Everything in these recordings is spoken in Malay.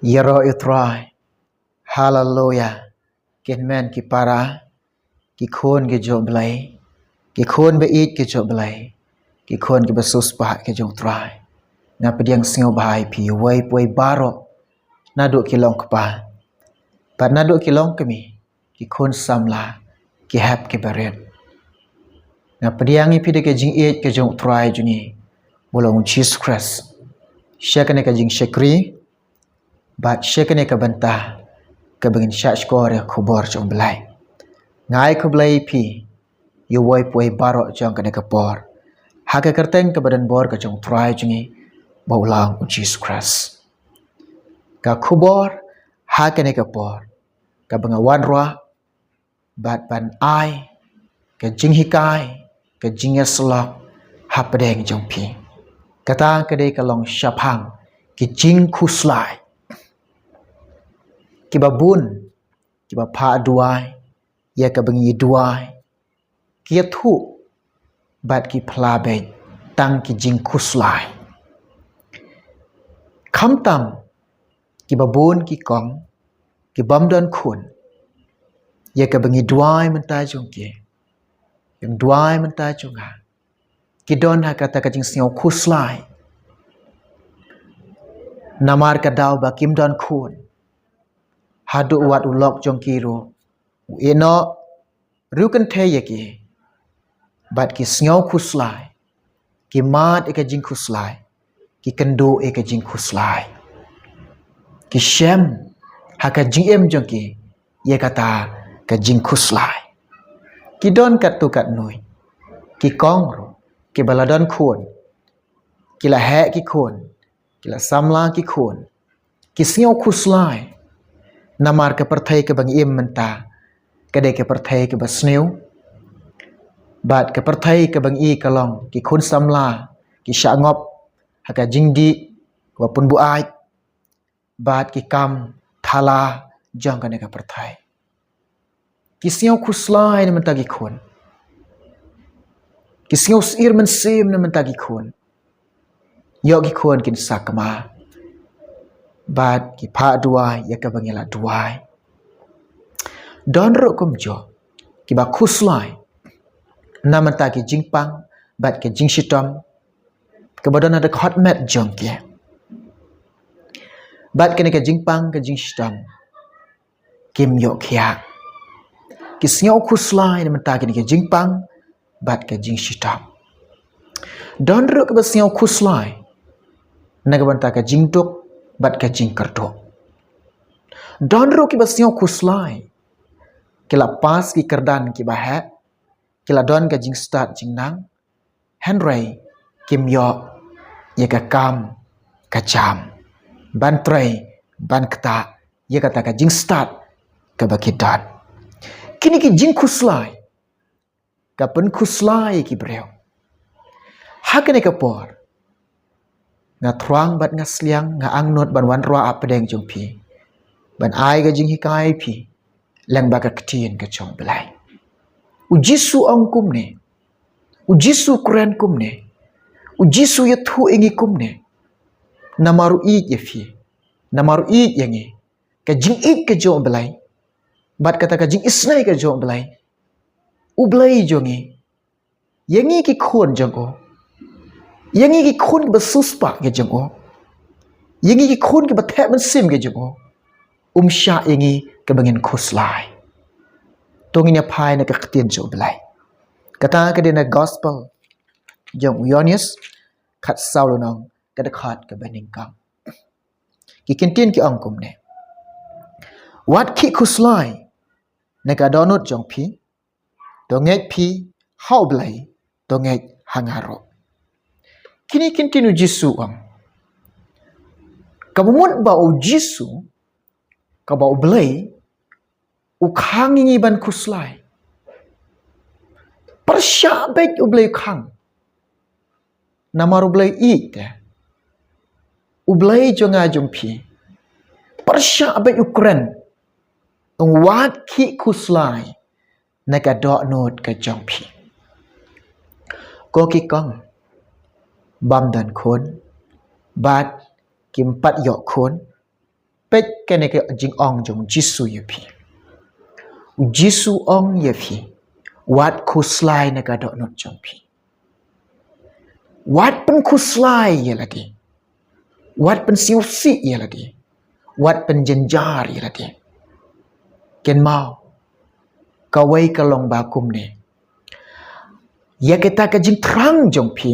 Yero itrai, hallelujah, ken men ki para, ki khôn ki jo blai, ki khôn be eat ki jo blai, ki khôn ki basus pa ki jo trai. Na pediang singo bahai pi wai poi baro, na do ki long kpa. Pat na do ki long kemi, ki khôn samla, ki hap ki beret. Na pediang ipi de ki jing eat ki jo trai juni, bolong Jesus Christ. Syakane ka jing syakri, bat syakane ka bantah, ka bangin syak skore kubor jong belai. Ngai ku belai pi, yu wai poi baro jong kane kapor. Haka kerteng ke badan bor ka jong trai jungi, baulang Jesus Christ. Ka kubor, haka ne kapor, ka bangawan roa, bat ban ai, ka jing hikai, ka jing yaslok, hapadeng jong pi. Kata kadai ka long syapang, ki jing kuslai. Ki babun, ki bapa duai, ya ka bangi duai, ki thu, bat ki plabej, tang ki jing kuslai. Kamtam, ki babun ki kong, ki bamdan kun, ya ka bangi duai mentai jong ki, yang duai mentai jong ha. Ki don ha kata ka jing singaw kuslai. Namar ka daw ba kim don kun, hadu wat ulok jong kiro, ino rukan te yaki, bat ki singaw kuslai, ki mat eka jing kuslai, ki kendo eka jing kuslai, ki shem haka jing em jong ki, ye kata ka jing kuslai. Ki don kat tu kat nui, ki kong ro, ki baladon kun, ki la he ki kun, ki la samla ki kun, ki singaw kuslai. Namar ke perthai ke bang im menta, kadai ke perthai ke basnew, bat ke perthai ke bang i kalong, ki kun samla, ki syangop, haka jingdi, wapun bu ai, bat ki kam, thala, jang kadai ke perthai. Ki singaw kuslai na menta ki kun, ki singaw sir mensim na menta ki kun, yok ki kun kin sakma, bat ki pa duai, ya ka bangila duai. Don ro kum jo, ki ba kuslai, na menta ki jingpang, bat ki jing shitom, ke badan ada hot mat jong ki. Bat kene ke jingpang ke jing shitom, kim yok kia. Ki singaw kuslai na menta ki jingpang, bat ke jing shitom. Don ro ke ba singaw kuslai, na ke banta ke jingtok, bat ke jing kerdok. Don ro ki ba singaw kuslai, kila pas ki kerdan ki bahek, kila don ka jing start jing nang, Henry kim yo ye ka kam ka jam, ban tray ban kata ye kata ka jing start ka bakidan. Kini ki jing kuslai, ka pen kuslai ki breu. Hakane ka por, nga truang bat nga sliang nga angnot ban wan roa apedeng jong pi, ban ai ka jing hikai pi, lang baka ketien ke chong belai. Ujisu ong kumne, ujisu kuren kumne, ujisu yathu ingi kumne, namaru ik ye fi, namaru ik yangi, ka jing ik ke chong belai, bat kata ka jing isnai ke chong belai, ublai jongi, yangi ki khon jong o, yangi ki khon ki basuspa ke jong o, yangi ki khon ki bathep mensim ke jong o, sya yangi ke bangin kuslai. Tungin ya pai na kakatien jo belai. Kata ka din na gospel jong Yonis kat saulo nong kadakat ke bening kang. Ki kintin ki angkum ne. Wat ki kuslai na ka donut jong pi, dongek pi hau belai, dongek hangaro. Kini kintin ujisu ang. Kabumut ba ujisu, kabau belai, ukang ingi ban kuslai. Persyabek ublay ukang. Namar ublay ik. Ublay jonga jompi. Persyabek ukren. Wat ki kuslai. Naka dok not ke jompi. Ko ki kong. Bam dan kun. Bat kimpat yok kun. pek kene ke jing ong jong Jisu ye pi Jisu ong ye pi wat kuslai na ka dok not jong pi wat pen kuslai ye lagi wat pen siu si ye lagi wat pen jenjar ye lagi ken mau kawai kalong ba kum ne ya kita ka jing terang jong pi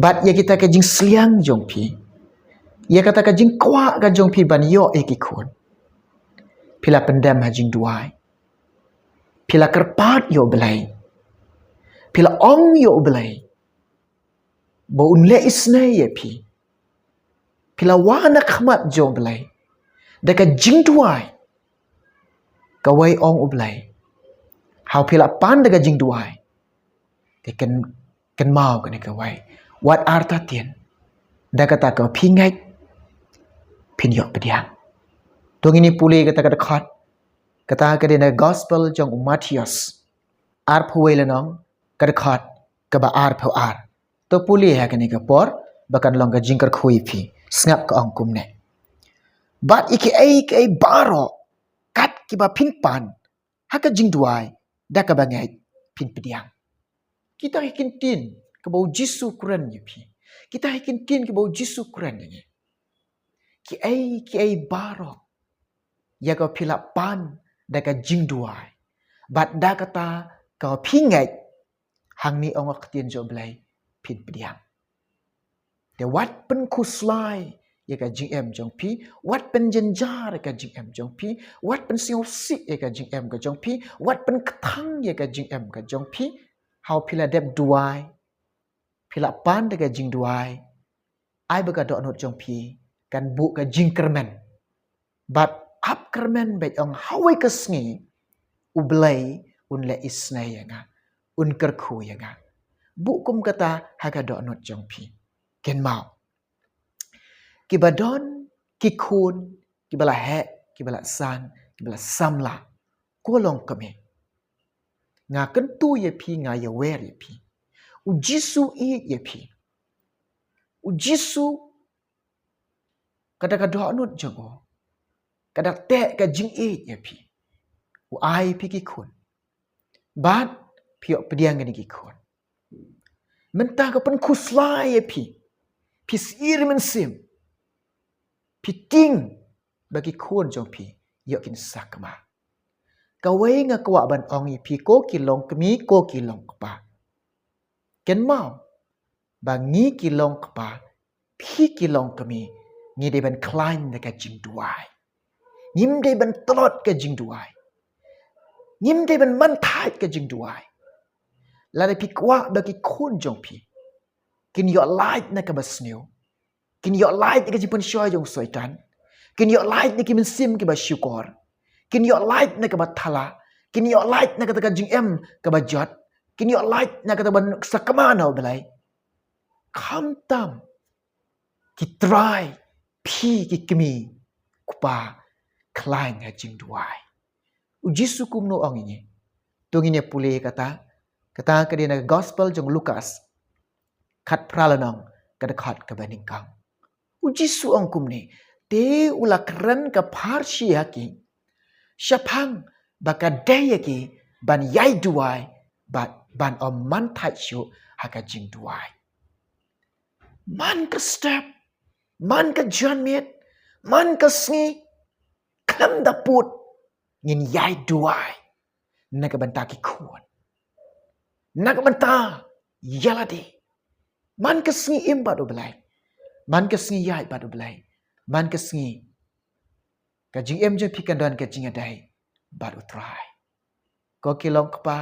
bat ya kita ka jing sliang jong pi ya kata ka jing kwa ka jong pi ban yo ekikun pila pendam ha jing duai pila kerpat yo belai pila ong yo belai bo unle isne ye pi pila wana khmat jo belai daka jing duai kawai ong ublai how pila pan daga jing duai te ken mau ka ne kawai wat arta tien daga ta ka pingai pin yok pediang tung ini puli kata kata khat kata kata na gospel jong Matthias ar phuwei lenong kata khat ka ba ar phu ar to puli ha ka ni ka por bakan long ka jingkar khui phi snap ka ong kum ne bat iki ai baro kat ki ba pin pan ha ka jing duai da ka ba ngai pin pediang kita hikin tin ka bau Jisu kuran ye phi kita hikin tin ka bau Jisu kuran ye ki ai baro ya ka phila pan da ka jing duai bat da kata ka phingai hang ni ong ak tien jo blai phin pediang de wat pen kuslai ya ka jing em jong pi wat pen jenjar ka jing em jong pi wat pen siu si ya ka jing em ka jong pi wat pen kthang ya ka jing em ka jong pi how phila dep duai phila pan da ka jing duai ai ba ka do not jong pi kan bu ka jing kermen but ap kermen bet ong hawai ka sngi ublai un le isnai yanga un kerkhu yanga bu kum kata ha ka do not jong pi ken mau ki badon ki khun ki bala he ki bala san ki bala samla ko long kame nga kan tu ye pi nga ye wer ye pi u Jisu e ye pi u Jisu kada ka do not jogo kada te ka jing e ye pi u ai pi ki khun bat pio pediang ni ki khun mentah ka pen kuslai ye pi sir men sim piting bagi khun jong pi yokin sakma kawai nga kwa ban ong yi pi ko kilong kmi ko kilong pa ken mau bangi kilong pa pi kilong kmi ngi de ban klein da ka jing duai nim de ban tlot ka jing duai nim de ban man thai ka jing duai la de pi kwa bagi khun jong pi kin yo light na ka basneu kin yo light ka jipun shoy jong soitan kin yo light ni ki min sim ki ba syukor kin yo light na ka ba thala kin yo light na ka jing em ka ba jot kin yo light na ka ban sakama na belai kham tam ki try pi ki kmi kupa klein ha jing duai u Jisu kum no ong ini tung ini pule kata ka di na gospel jong Lukas khat pralanong ka da khat ka baning kang u Jisu ong kum ni te ulakran ka pharshi haki shapang baka daya ki ban yai duai ban om man thai shu haka jing duai man ka step man ka janmet man ka sngi kam da put ngin yai duai na ka banta ki khun na ka banta yaladi man ka sngi im ba do belai man ka sngi yai ba do belai man ka sngi ka jing em je pikan dan ka jing adai ba do try ko kilong kpa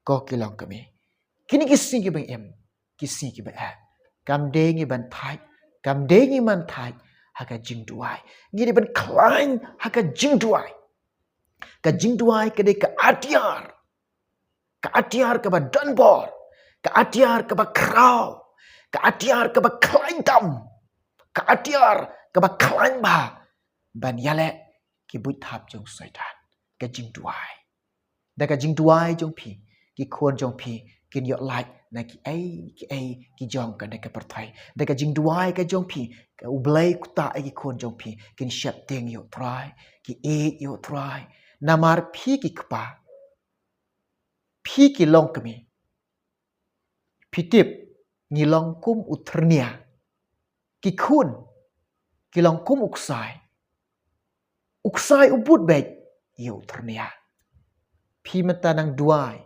ko kilong kami kini ki sngi ki bang em ki sngi ki ba kam de ngi ban thai kam de ngi man thai haka jing duai ngi de ban klein haka jing duai ka jing duai ka de ka atiar ka ba danbor ka atiar ka ba kraw ka atiar ka ba klein dam ka atiar ka ba klein ba ban yale ki but thap jong soitan ka jing duai da ka jing duai jong pi ki khon jong pi kin yok like na ki ai ki jong ka ka perthai da ka jing duai ka jong phi ka ublai ku ta ai ki khon jong phi kin shat teng yo try ki yo try namar phi ki kpa phi ki long kami phi tip ni long kum utrnia ki khun ki long kum uksai ubut baik yo utrnia phi mata nang duai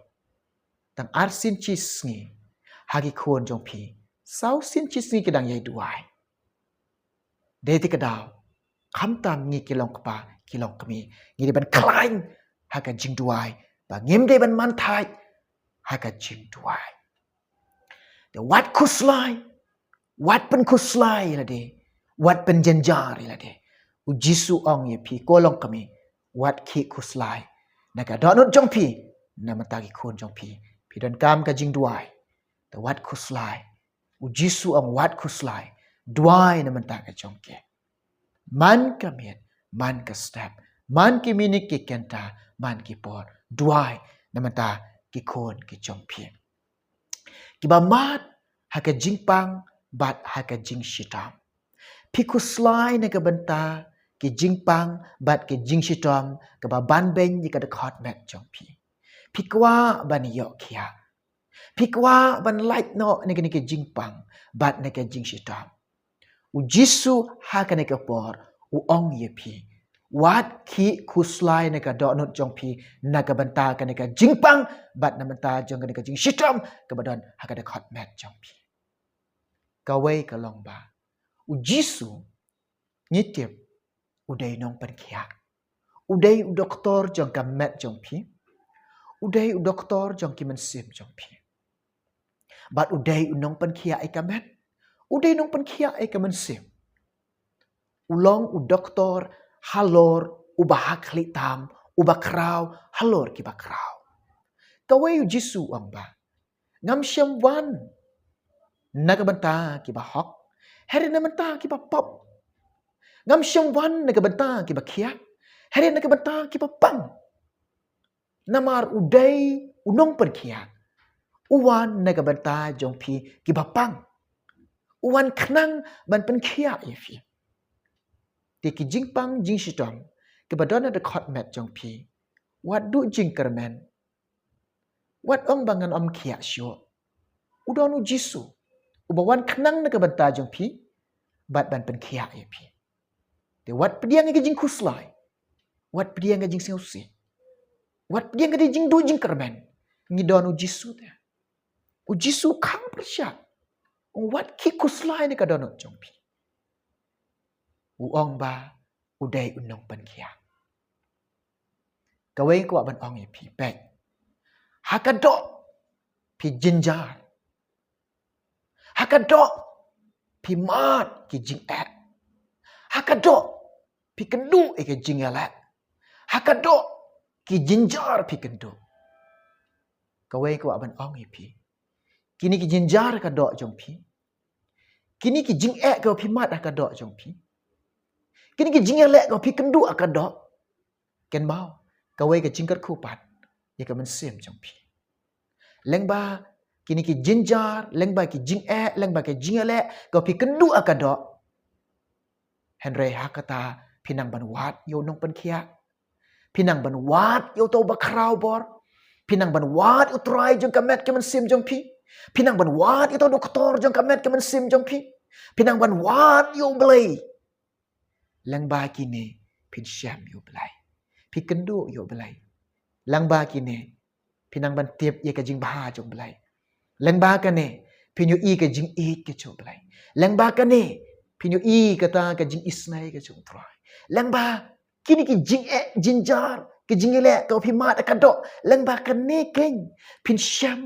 tang arsin chisngi hagi khon jong phi sau sin chisngi kedang yai duai de ti kadaw kham tam ngi kilong kpa kilong kami ngi de ban klain haga jing duai ba ngem de ban man thai haga jing duai the wat kuslai wat pen kuslai la de wat pen janjar la de u jisu ong ye phi kolong kami wat khi kuslai naga donut jong phi namata ki khon jong phi dan kam ka jing duai the wat kuslai u jisu ong wat kuslai duai namata ka jong ke man ka miet man ka step man ki minik ki kenta man ki por duai namata ki khon ki jong phi ki ba mat haka jing pang bat haka jing shitam phi kuslai na ka banta ki jing pang bat ki jing shitam ka ba ban ben ni ka da khot mek jong phi phi kwa ban yo khia phi kwa ban light no ni ka jing pang bat na ka jing shitam u jisu haka na ka por u ong ye phi wat khi kuslai na ka do not jong phi na ka banta ka na ka jing pang bat na banta jong ka na ka jing shitam ka ba don haka da khot mek jong phi ka wei ka long ba u jisu ni tip u dei nong pen khia u dei u doktor jong ka met jong phi u dei u doktor jong ki man sim jong phi bat u dei u nong pen khia ai ka met u dei nong pen khia ai ka man sim u long u doktor halor u bahak li tam u ba kraw halor ki ba kraw ka wei u jisu ang ba ngam syam wan na ka banta ki ba hok hari na banta ki ba pop ngam syam wan na ka banta ki ba khia hari na ka banta ki ba pang namar udai unong pen khia uwan na ka banta jong phi ki ba pang uwan khnang ban pen khia ifi ti ki jing pang jing shitom ki ba don na khot met jong phi wat du jing kermen wat ong bangan om khia syo udon u jisu ubawan khnang na ka banta jong phi bat ban pen khia ifi te wat pediang ki jing kuslai wat pediang ki jing seusi wat pediang ki jing du jing kermen ngi don u jisu te u jisu khang persya wat ki kuslai ni ka don jong phi u ong ba u dei u nong pen khia ka wei ko ban ong phi pe hakado phi jinjar hakado phi mat ki jing a hakado phi kendu e ki jing ala hakado ki jinjar phi kendu ka wei ko ban ong phi kini ki jinjar ka do jong phi kini ki jing a ka phi mat ka do jong phi kini ki jing ala ka phi kendu ka do ken mau ka wei ka jingkat khu pat ye ka man sim jong phi leng ba kini ki jinjar leng ba ki jing a leng ba ki jing ala ka phi kendu ka do henry hakata pinang ban wat yo nong pen khia pinang ban wat yo to ba kraw bor pinang ban wat utrai jong ka met ka man sim jong phi pinang ban wat yo to doktor jong ka met ka man sim jong phi pinang ban wat yo blai lang ba kini pin syam yo blai pi kendu yo blai lang ba kini pinang ban tiap ye ka jing baha jong blai lang ba ka ne pinyo i ka jing i ka jong blai lang ba ka ne pinyo i ka ta ka jing isnai ka jong trai lang ba kini ki jing e jinjar ki jing le ka pi mat ka do lang ba ka ne ken pin syam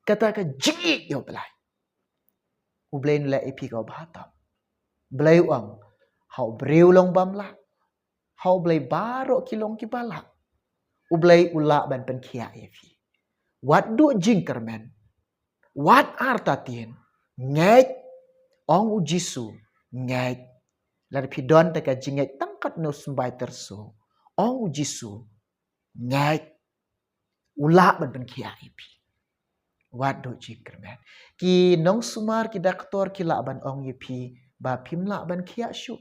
kata ka jing i yo blai u blai le pi ka ba ta blai uang hau breu long bam la hau blai baro kilong ki bala u blai ula ban pen khia efi wat du jing kermen wat arta tien ngai ong u jisu ngai lar pi don ta ka jingai tangkat no sumbai terso ong u jisu ngai ula ban pen khia efi wat do jing kermen ki nong sumar ki daktor ki la ban ong ye pi ba phim la ban khia shu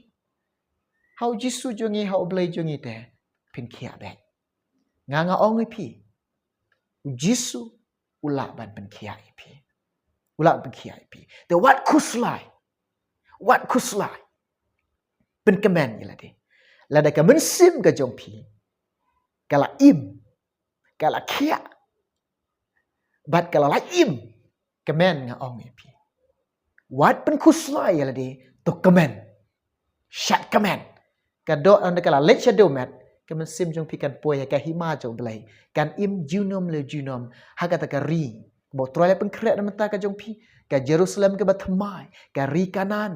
hau jisu jongi hau blai jongi te phin khia be nga ong ye pi jisu ula ban ban khia ye pi ula ban khia ye pi the what kuslai ben kemen ye la de la da ka men sim ga jong pi kala im kala khia bat kala la im kemen nga ong ye pi wat pen kuslai ye la de to kemen shat kemen ka do an kala lech shadow mat ka men sim jong pi kan poya ka hima jong blai kan im junom le junom haga ta ka ri bo troile pen kre na mata ka jong pi ka Jerusalem ka bathmai ka ri kanan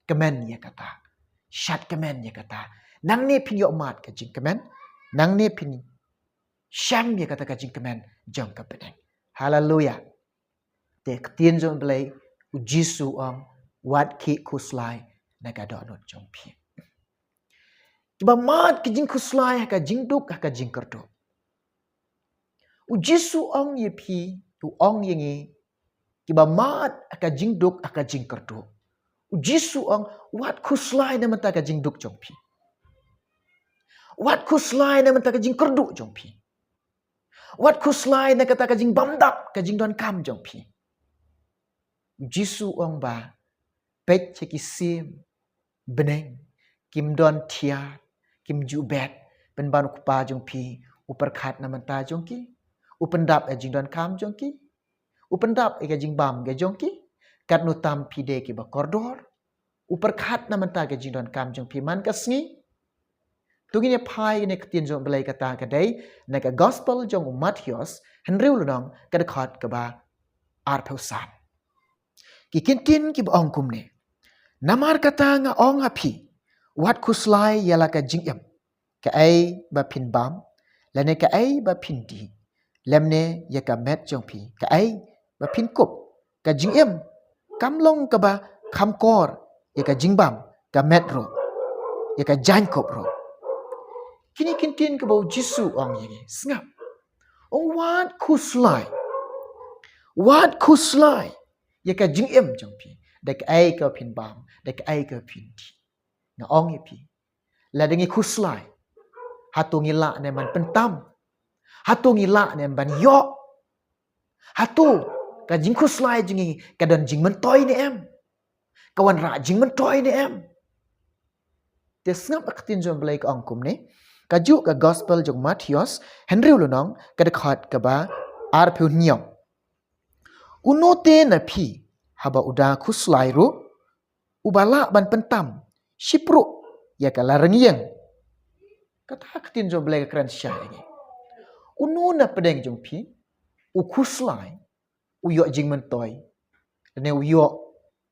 kemen ye kata shat kemen ye kata nang ne pin yo mat ka jing kemen nang ne pin sham ye kata ka jing kemen jong ka peneng hallelujah te tien jong blai u jisu ong wat ki kuslai na ka do not jong pi ba mat ki jing kuslai ka jing duk ka jing kerdo u jisu ong ye pi u ong ye ngi ki ba mat ka jing duk ka jing kerdo u jisu ong wat kuslai na mata ka jing duk jong pi wat kuslai na mata ka jing kerdo jong pi wat kuslai na kata ka jing bamdak ka jing don kam jong pi jisu ong ba pet che ki sim beneng kim don thia kim ju bet pen ban ku pa jong pi upar khat na manta jong ki upendap e jing don kam jong ki upendap e ka jing bam ge jong ki kat no tam pi de ki ba kordor upar khat na manta ge jing don kam jong pi man ka sngi tugine phai ne ktin jong belai kata ka dei na ka gospel jong Matthews henriu lunong ka de khat ka ba ar phausan ki kintin ki ba ong kum ne namar kata nga ong api wat kuslai yala ka jing em ka ai ba phin bam lane ka ai ba phin di lemne ya ka met jong pi ka ai ba phin kup ka jing em kam long ka ba kham kor ya ka jing bam ka met ro ya ka jan kop ro kini kintin ka ba jisu ong yi snap ong wat kuslai ya ka jing em jong pi da ka ai ka phin bam da ka ai ka phin di nga ong yi pi la dengi kuslai hatung ila ne man pentam hatung ila ne ban yo hatu ka jing kuslai jingi ka dan jing man toy ne em kawan ra jing man toy ne em te snap aktin jom blai ka ong kum ne ka ju ka gospel jong Matthews henriu lunong ka de khat ka ba ar phu nyong unote na phi haba uda kuslai ru ubala ban pentam shipru ya ka larengyeng kata aktin jom blai ka kran sha ni unu na pedeng jong pi u kuslai u yo jing man toy ne u yo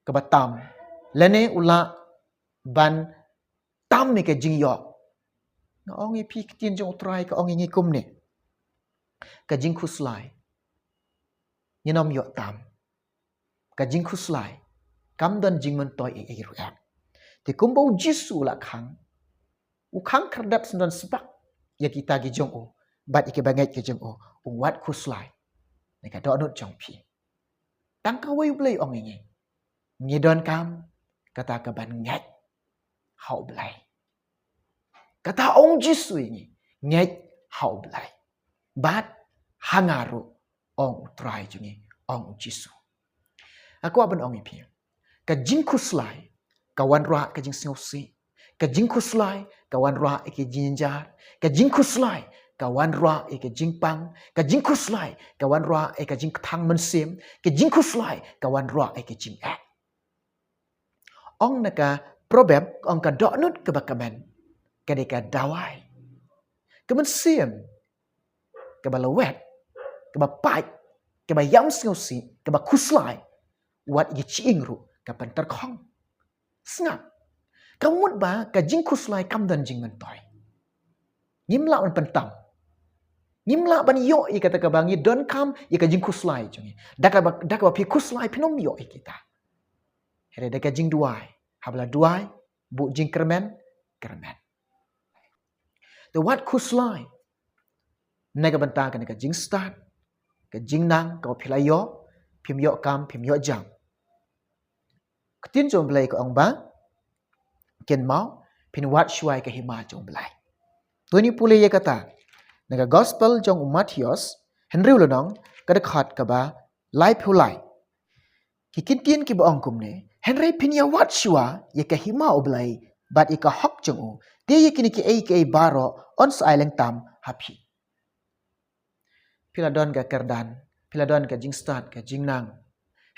ka batam lene ula ban tam ne ka jing yo na ong i pi ktin jong trai ka ong ngi kum ne ka jing kuslai ni nom yo tam ka jing kuslai kam dan jing man toy e ru ak te kum bo jisu la khang u khang kardap sundan spak ya kita gi jong o bat ike bangai ke jong o wat kuslai ne ka do not jong pi tang ka wei blai ong ngi don kam kata ka ban ngai hau blai kata ong jisu ini ngai hau blai bat hangaru ong try jungi ong jisu aku aban ong ipi ka jing kuslai kawan ra ka jing siosi ka jing kuslai kawan ra ke jinjar ka jing kuslai kawan ra ke jing pang ka jing kuslai kawan ra ke jing thang man sim ka jing kuslai kawan ra ke jing a ong naka proverb ong ka do nut ka bakamen ka de ka dawai ka man sim ka balawet ka ba pai ka ba yam siosi ka ba kuslai wat ye ching ru ka pan tar khong snap kamut ba ka jing kuslai kam dan jing man toy ngimla on pentam ngimla ban yo i kata ka bang ye don kam ye ka jing kuslai jungi daka ba pi kuslai pinom yo i kita here daka jing duai habla duai bu jing kermen the what kuslai naga banta ka jing start ke jing nang ke philayo phim yo kam phim yo jam ketin jong belai ke ong ba ken mau phin wat shwai ke hima jong belai tuni pule ye kata naga gospel jong Matthews Henry ulonong kada khat ka ba lai phulai ki kintin ki ba ong kumne Henry phin ya wat shwa ye ke hima oblai bat ika hok jong u te ye kini ki ai baro on island tam happy Piladon ka kerdan, piladon ka jing start ka jing nang.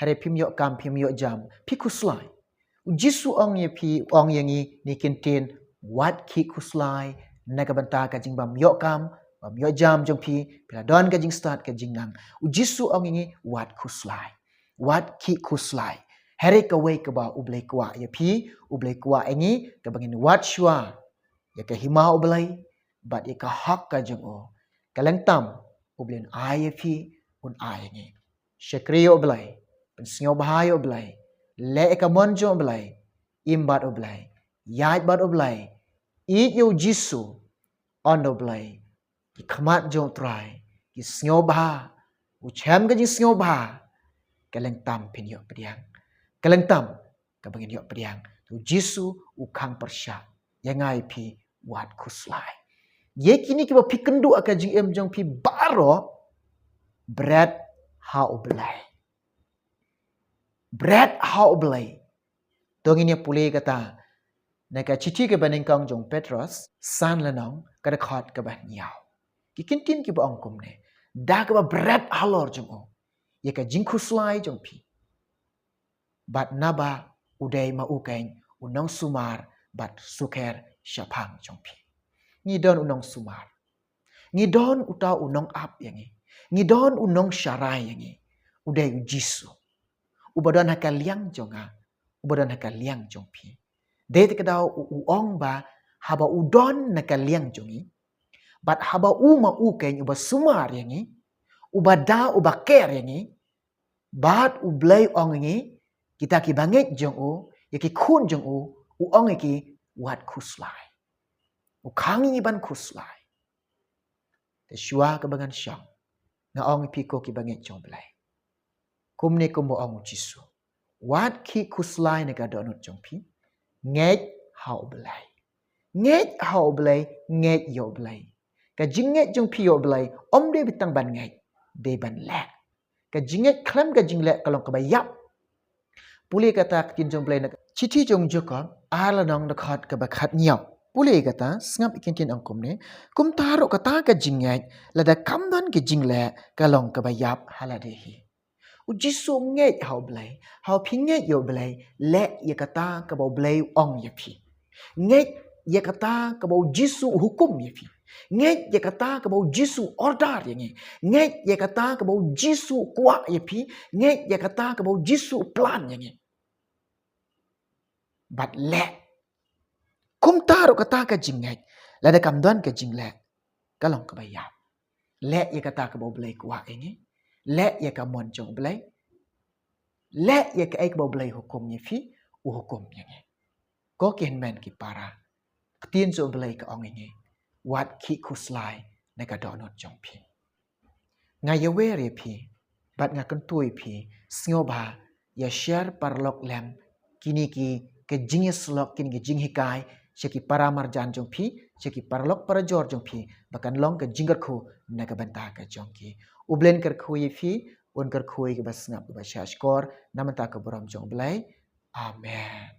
Hari pim yok kam pim yok jam, pi kuslai. Jisu ong ye pi ong ye ni kintin wat ki kuslai naga banta ka jing bam yok kam, bam yok jam jong pi, piladon ka jing start ka jing nang. Jisu ong ye wat kuslai. Wat ki kuslai. Hari ka wei ka ba ublai kwa ye pi, ublai kwa engi ka bangin wat shwa. Ya ka hima ublai, bat ye ka hak ka jong o. Kaleng tam ublin IFP un ayengi shekriyo oblay pensyo bahayo oblay le ekamonjo oblay imbat oblay yait bat oblay eat yo jisu on oblay ikmat jo try kisnyo bah ucham ga jisnyo bah kaleng tam pinyo pediang kaleng tam kabangin yo pediang tu jisu ukang persya yang IP wat kuslai ye kini kiba pikendu aka jing jong pi baro bread ha oblay bread ha oblay dongin ya pule kata naka chichi ke baningkang jong Petrus san lanong kada khat ka ban yaw kikintin kiba ongkum ne da ka bread halor jong o ye ka jing kuslai jong pi bat naba udai ma ukain unong sumar bat suker syapang jong pi ngidon unong sumar ngidon uta unong ap yangi ngidon unong syarai yangi udai jisu ubadon hakal liang jonga ubadon hakal liang jongpi de te kadau uong ba haba udon nakal liang jongi bat haba uma uken uba sumar yangi ubada uba ker yangi bat ublai ong yangi kita ki banget jong u yaki kun jong u uong yaki wat kuslai ukangi ban kuslai te shua kebangan syang nga ong piko ki banget jong belai kumne kumbo ong jisu wat ki kuslai nega donut jong pi nget hau belai nget yo belai ka jinget jong pi yo belai om de bitang ban nget de ban lek ka jinget klam ka jinglek kalong ka bayap puli kata kin jong belai chiti jong joka ala nong de khat ka bakhat nyau pule kata sngap ikintin angkum ne kum tarok kata ka jinget lada kamdan ke jingle kalong ka bayap haladehi ujisu nget hau blai hau pinget yo blai le ye kata ka bau blai ong ye pi nget ye kata ka bau jisu hukum ye pi nget ye kata ka bau jisu order ye nget ye kata ka bau jisu kwa ye pi nget ye kata ka bau jisu plan ye but le kum taruh kata ka jinget lada kamdan ka jingle kalong ka bayap le ye kata ka bau blai kwa ini le ye ka mon jong blai le ye ka ek bau blai hukum ye fi u hukum ye ko ken men ki para tin so blai ka ong ini wat ki kuslai na ka donot jong pi nga ye we re pi bat nga kan tui pi sngo ba ya share parlok lem kini ki ke jingis lok kini ki jing hikai Ceki para marjan jong pi, ceki parlok para jor jong pi, bahkan long ke jinggar ku naga bantah ke jong ki. Ublen ker kui fi, un ker kui ke basngap ke basyashkor, namanta ke buram jong belai. Amen.